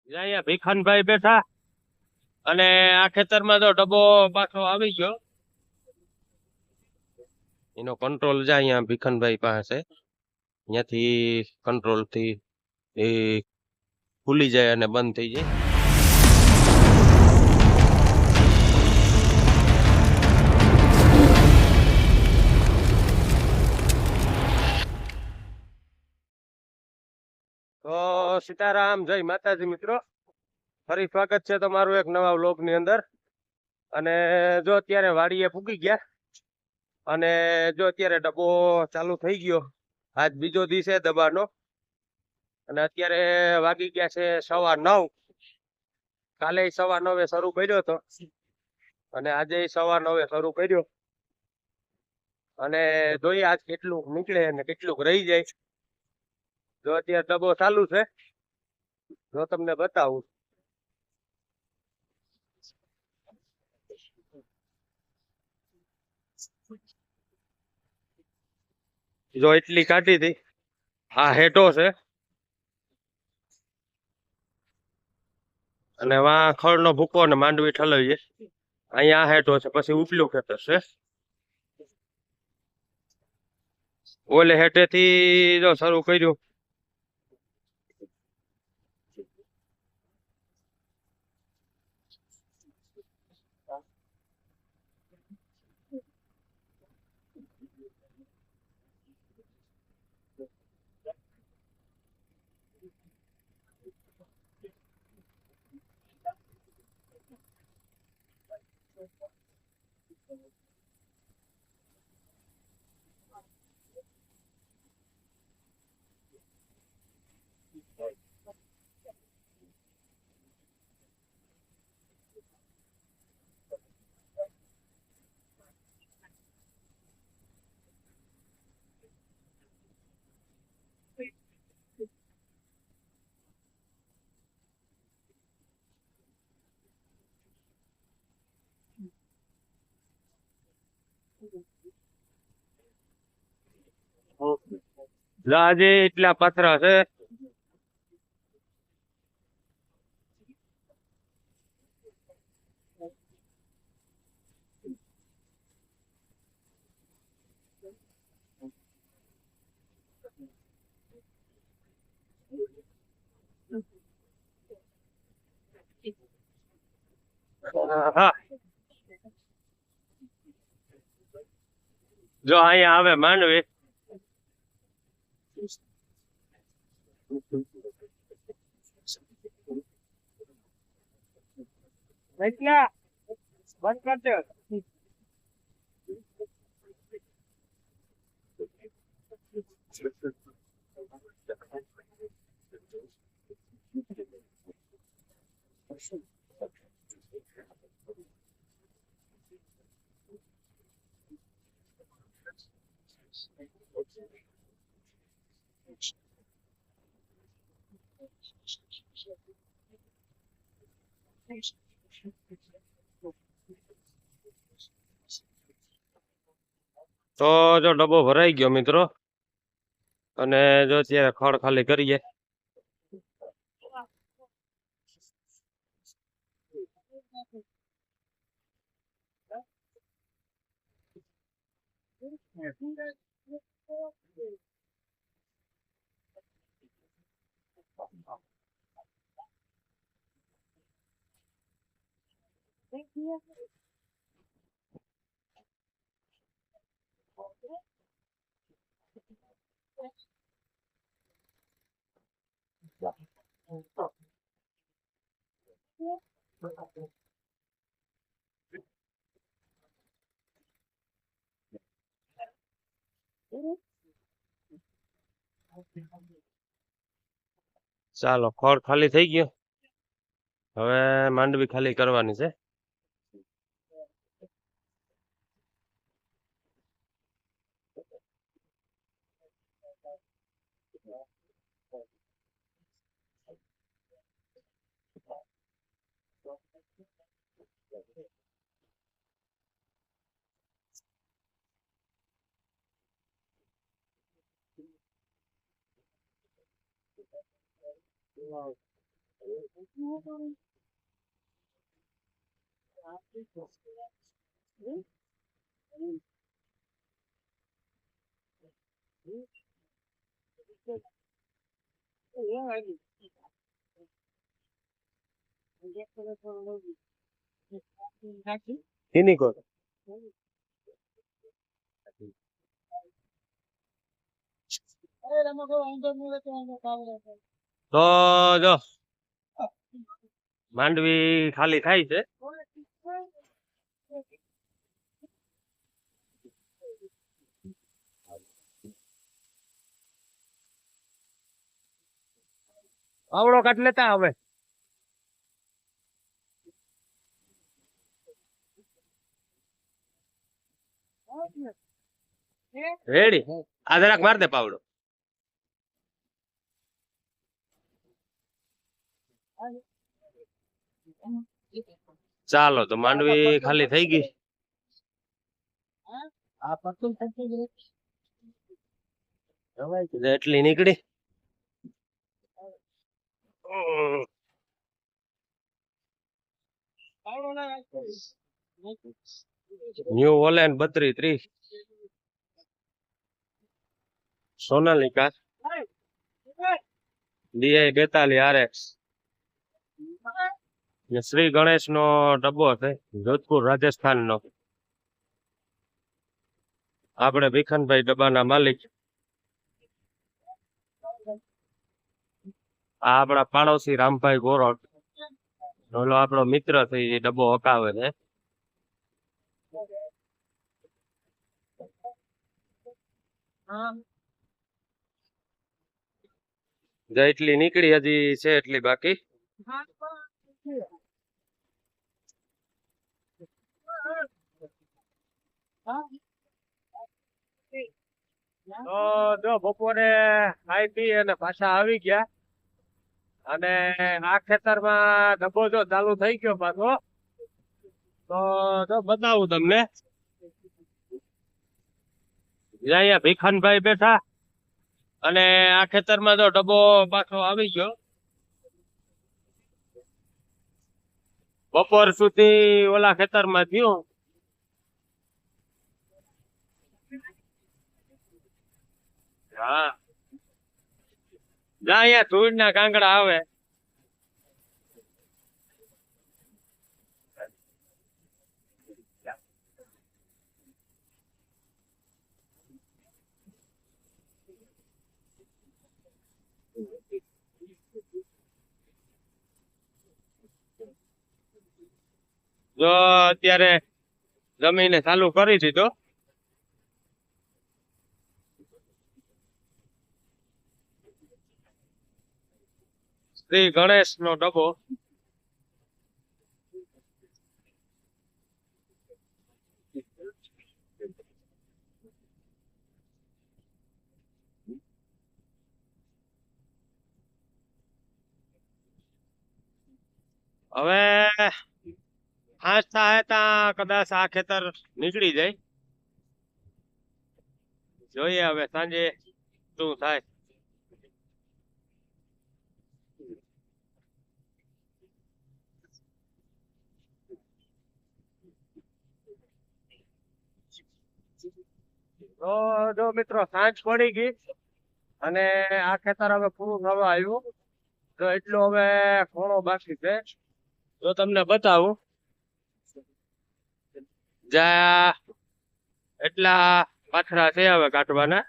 અહીંયા ભીખાનભાઈ બેઠા અને આ ખેતરમાં તો ડબ્બો પાછો આવી ગયો. એનો કંટ્રોલ જાય અહીંયા ભીખાનભાઈ પાસે. અહીંયાથી કંટ્રોલ થી એ ખુલી જાય અને બંધ થઈ જાય. તો સીતારામ, જય માતાજી મિત્રો. ફરી સ્વાગત છે તમારું એક નવા વ્લોગ ની અંદર. અને જો અત્યારે વાડીએ પૂગી ગયા અને જો અત્યારે ડબ્બો ચાલુ થઈ ગયો. આજ બીજો દિવસ છે દબાનો. અને અત્યારે વાગી ગયા છે 9:15. કાલે 9:15 શરૂ કર્યો હતો અને આજે 9:15 શરૂ કર્યો. અને જોઈએ આજ કેટલું નીકળે અને કેટલું રહી જાય. જો અત્યારે ડબ્બો ચાલુ છે, જો તમને બતાવું. જો એટલી કાઢી હતી. આ હેઠો છે અને વા ખડનો ભૂકો ને માંડવી ઠલવીએ. અહીંયા હેઠો છે, પછી ઉપલું ખેતર છે. ઓલે હેઠેથી જો શરૂ કર્યું. આજે એટલા પાથરા છે. હા, જો અહીંયા આવે માંડવી. બંધ કરજો. તો જો ડબ્બો ભરાઈ ગયો મિત્રો. અને જો અત્યારે ખડ ખાલી કરીએ. ચાલો, ખડ ખાલી થઈ ગયો. હવે માંડવી ખાલી કરવાની છે. ચીની કોર તો જો માંડવી ખાલી થાય છે. આવડો કાઢ લેતા હવે રેડી. આ જરાક માર દે પાવડો. ચાલો તો માંડવી ખાલી થઈ ગઈ. એટલી નીકળી. ન્યુ ઓલેન 32-30 સોનાલિકા DI 42 RX શ્રી ગણેશ નો ડબ્બો છે, જોધપુર રાજસ્થાન નો. આપણે ભીખનભાઈ ડબ્બાના માલિક. આ આપણા પાડોશી રામભાઈ ગોરડ, ઓલો આપણો મિત્ર છે, એ ડબ્બો હકાવે છે. જેટલી નીકળી હજી છે એટલી બાકી. તો જો બપોરે ખાઈ પી અને પાછા આવી ગયા, અને આ ખેતરમાં ડબ્બો જો ચાલુ થઈ ગયો પાછો. તો જો બતાવું તમને. અહીંયા ભીખાનભાઈ બેઠા, અને આ ખેતરમાં જો ડબ્બો પાછો આવી ગયો. બપોર સુધી ઓલા ખેતરમાં થયું. હા, જા અહીંયા ધૂળ ના કાંકડા આવે. જો અત્યારે જમીને ચાલુ કરી દીધો. શ્રી ગણેશ નો ડબ્બો. હવે હાથ થાય ત્યાં કદાચ આ ખેતર નીકળી જાય. જોઈએ હવે સાંજે શું થાય. તો જો મિત્રો સાંજ પડી ગઈ, અને આ ખેતર હવે પૂરું થવા આવ્યું. તો એટલું હવે ખોણો બાકી છે. જો તમને બતાવું, જ્યાં એટલા પાથરા છે હવે કાઢવાના.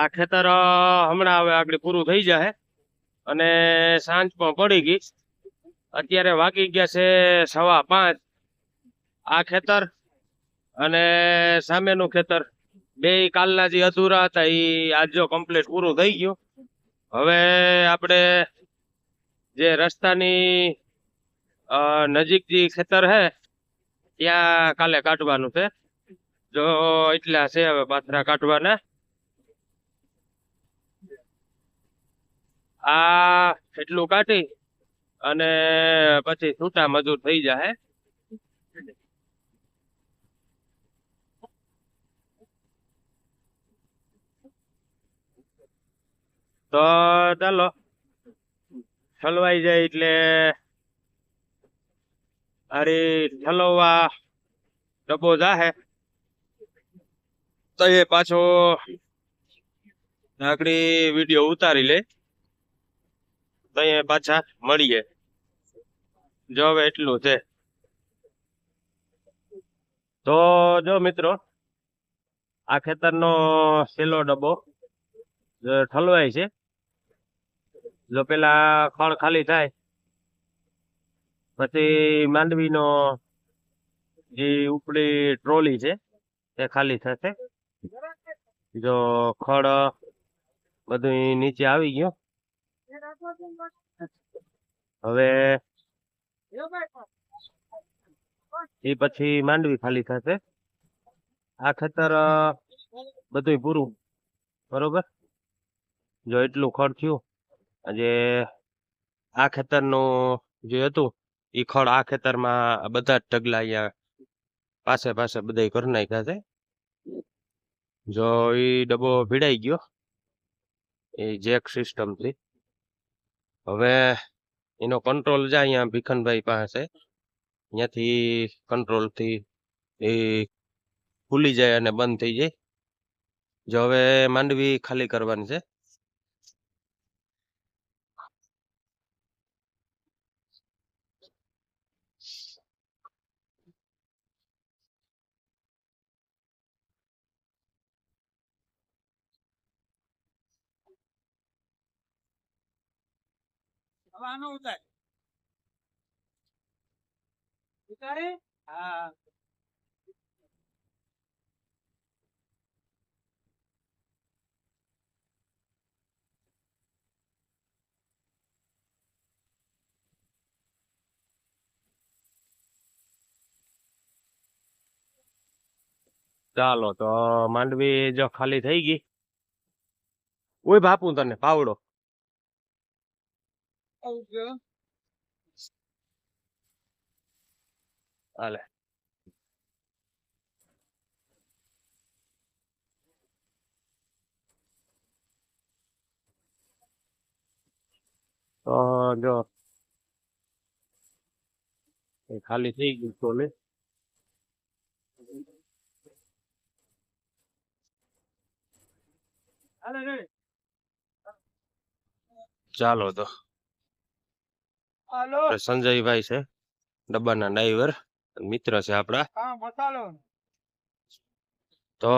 આ ખેતર હમણાં હવે આગળ પૂરું થઈ જાય, અને સાંજ પણ પડી ગઈ. અત્યારે વાગી ગયા છે 5:15. આ ખેતર અને સામેનું ખેતર બે કાલના જે અધૂરા હતા એ આજ જો કમ્પ્લીટ પૂરું થઈ ગયું. હવે આપણે જે રસ્તાની નજીક જે ખેતર હે ત્યાં કાલે કાઢવાનું છે. જો એટલા છે હવે પાથરા કાઢવાના. આ એટલું કાઢી અને પછી છૂટા મજૂર થઈ જાય. તો ચાલો ઠલવાઈ જાય એટલે અરે ઠલવવા ડબ્બો જાહે તો એ પાછો આકડી વિડીયો ઉતારી લે તો એ પાછા મળીએ. જો હવે એટલું છે. તો જો મિત્રો આ ખેતરનો છેલ્લો ડબ્બો ઠલવાય છે. જો પેલા ખળ ખાલી થાય પછી માંડવીનો જે ઉપડી ટ્રોલી છે તે ખાલી થશે. જો ખડ બધું નીચે આવી ગયું. હવે એ પછી માંડવી ખાલી થશે. આ ખેતર બધું પૂરું બરોબર. જો એટલું ખડ થયું આજે આ ખેતરનું જે હતું એ ખડ આ ખેતરમાં બધા જ ઢગલા અહીંયા પાસે પાસે બધા કરી નાખ્યા છે. જો એ ડબ્બો ભીડાઈ ગયો એ જેક સિસ્ટમ થી. હવે એનો કંટ્રોલ જાય અહીંયા ભીખનભાઈ પાસે, અહીંયાથી કંટ્રોલ થી એ ખુલી જાય અને બંધ થઈ જાય. જો હવે માંડવી ખાલી કરવાની છે. ચાલો તો માંડવી જો ખાલી થઈ ગઈ. ઓય બાપુ તને પાવડો હાલે. તો જો એ ખાલી થઈ ગયું ટોલે. ચાલો તો સંજયભાઈ છે ડબ્બાના ડ્રાઈવર, મિત્ર છે આપડા. તો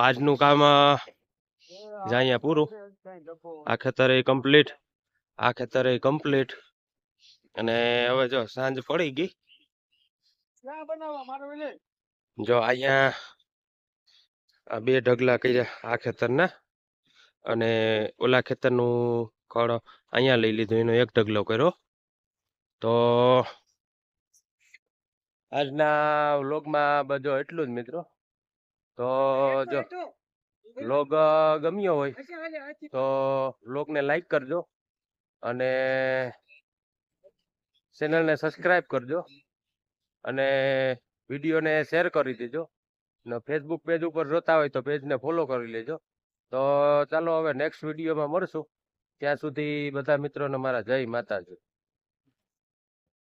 આજનું કામ અહીંયા પૂરું. આ ખેતરે કમ્પ્લીટ, આ ખેતરે કમ્પ્લીટ. અને હવે જો સાંજ પડી ગઈ. જો અહીંયા આ બે ઢગલા કર્યા આ ખેતરના, અને ઓલા ખેતરનું ખડ અહીંયા લઈ લીધું, એનો એક ઢગલો કર્યો. તો આજના વ્લોગમાં બધો એટલું જ મિત્રો. તો જો વ્લોગ ગમ્યો હોય તો વ્લોગને લાઈક કરજો અને ચેનલને સબસ્ક્રાઈબ કરજો અને વિડીયોને શેર કરી દેજો. ને ફેસબુક પેજ ઉપર જોતા હોય તો પેજને ફોલો કરી લેજો. તો ચાલો હવે નેક્સ્ટ વિડીયોમાં મળશું. ત્યાં સુધી બધા મિત્રોને મારા જય માતાજી.